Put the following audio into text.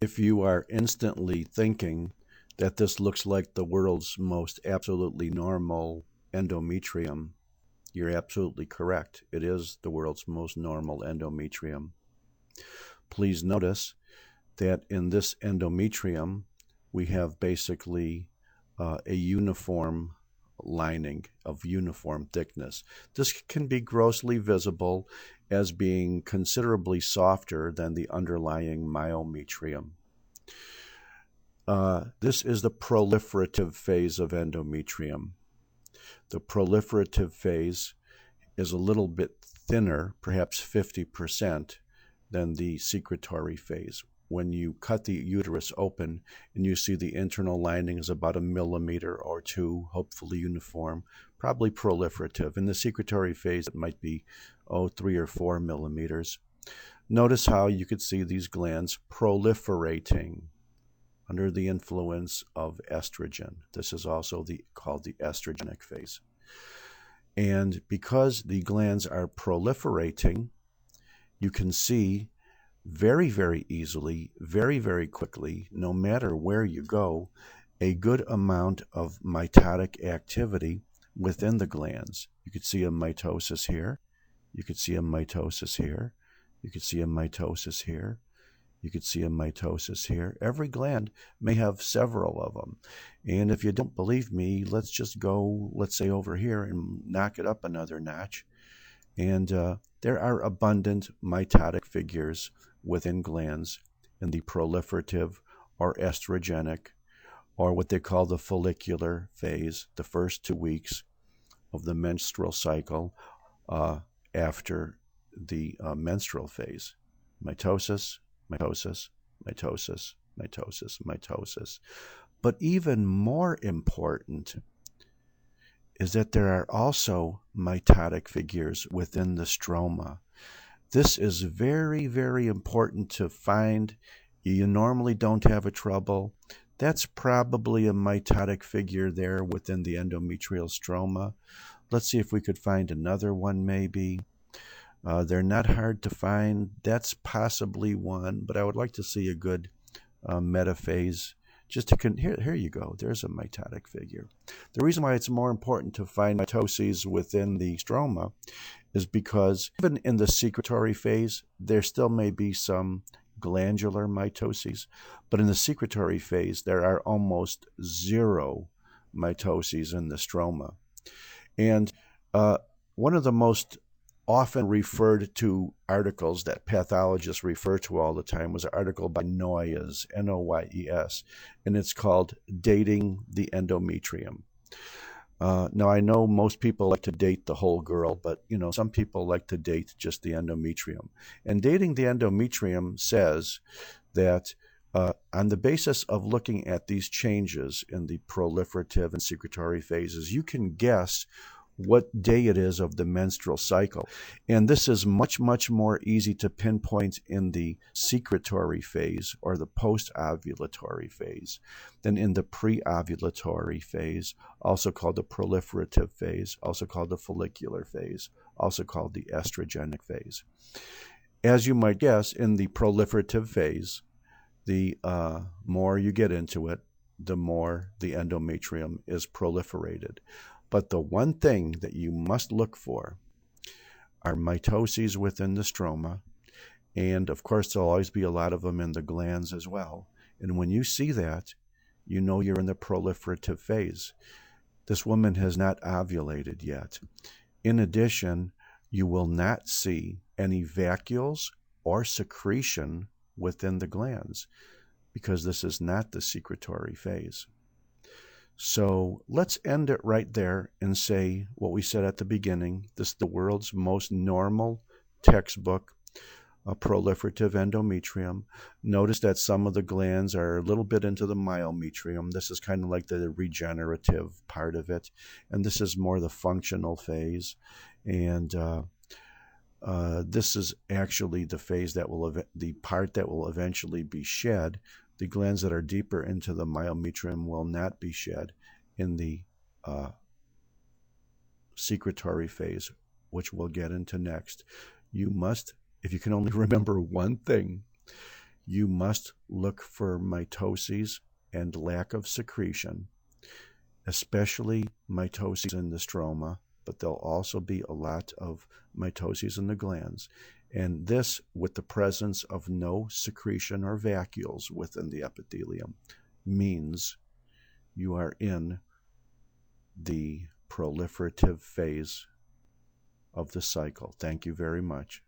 If you are instantly thinking that this looks like the world's most absolutely normal endometrium, you're absolutely correct. It is the world's most normal endometrium. Please notice that in this endometrium, we have basically a uniform lining of uniform thickness. This can be grossly visible as being considerably softer than the underlying myometrium. This is the proliferative phase of endometrium. The proliferative phase is a little bit thinner, perhaps 50%, than the secretory phase. When you cut the uterus open and you see the internal lining is about 1 or 2 millimeters, hopefully uniform, probably proliferative. In the secretory phase, it might be 3 or 4 millimeters. Notice how you could see these glands proliferating under the influence of estrogen. This is also called the estrogenic phase. And because the glands are proliferating, you can see very, very easily, very, very quickly, no matter where you go, a good amount of mitotic activity within the glands. You could see a mitosis here. You could see a mitosis here. You could see a mitosis here. You could see a mitosis here. Every gland may have several of them. And if you don't believe me, let's just go, let's say over here and knock it up another notch. And there are abundant mitotic figures within glands in the proliferative or estrogenic, or what they call the follicular phase, the first 2 weeks of the menstrual cycle after the menstrual phase. Mitosis, mitosis, mitosis, mitosis, mitosis. But even more important is that there are also mitotic figures within the stroma. This is very, very important to find. You normally don't have a trouble. That's probably a mitotic figure there within the endometrial stroma. Let's see if we could find another one maybe. They're not hard to find. That's possibly one, but I would like to see a good metaphase. Here you go. There's a mitotic figure. The reason why it's more important to find mitoses within the stroma is because even in the secretory phase, there still may be some glandular mitoses, but in the secretory phase, there are almost 0 mitoses in the stroma. And one of the most often referred to articles that pathologists refer to all the time was an article by Noyes, Noyes, and it's called Dating the Endometrium. Now, I know most people like to date the whole girl, but some people like to date just the endometrium. And Dating the Endometrium says that on the basis of looking at these changes in the proliferative and secretory phases, you can guess what day it is of the menstrual cycle. And this is much, much more easy to pinpoint in the secretory phase or the post-ovulatory phase than in the pre-ovulatory phase, also called the proliferative phase, also called the follicular phase, also called the estrogenic phase. As you might guess, in the proliferative phase, the more you get into it, the more the endometrium is proliferated. But the one thing that you must look for are mitoses within the stroma. And of course, there'll always be a lot of them in the glands as well. And when you see that, you know you're in the proliferative phase. This woman has not ovulated yet. In addition, you will not see any vacuoles or secretion within the glands because this is not the secretory phase. So let's end it right there and say what we said at the beginning. This is the world's most normal textbook, a proliferative endometrium. Notice that some of the glands are a little bit into the myometrium. This is kind of like the regenerative part of it. And this is more the functional phase. And this is actually the phase that the part that will eventually be shed. The glands that are deeper into the myometrium will not be shed in the secretory phase, which we'll get into next. You must, if you can only remember one thing, You must look for mitoses and lack of secretion, especially mitoses in the stroma, but there'll also be a lot of mitoses in the glands. And this, with the presence of no secretion or vacuoles within the epithelium, means you are in the proliferative phase of the cycle. Thank you very much.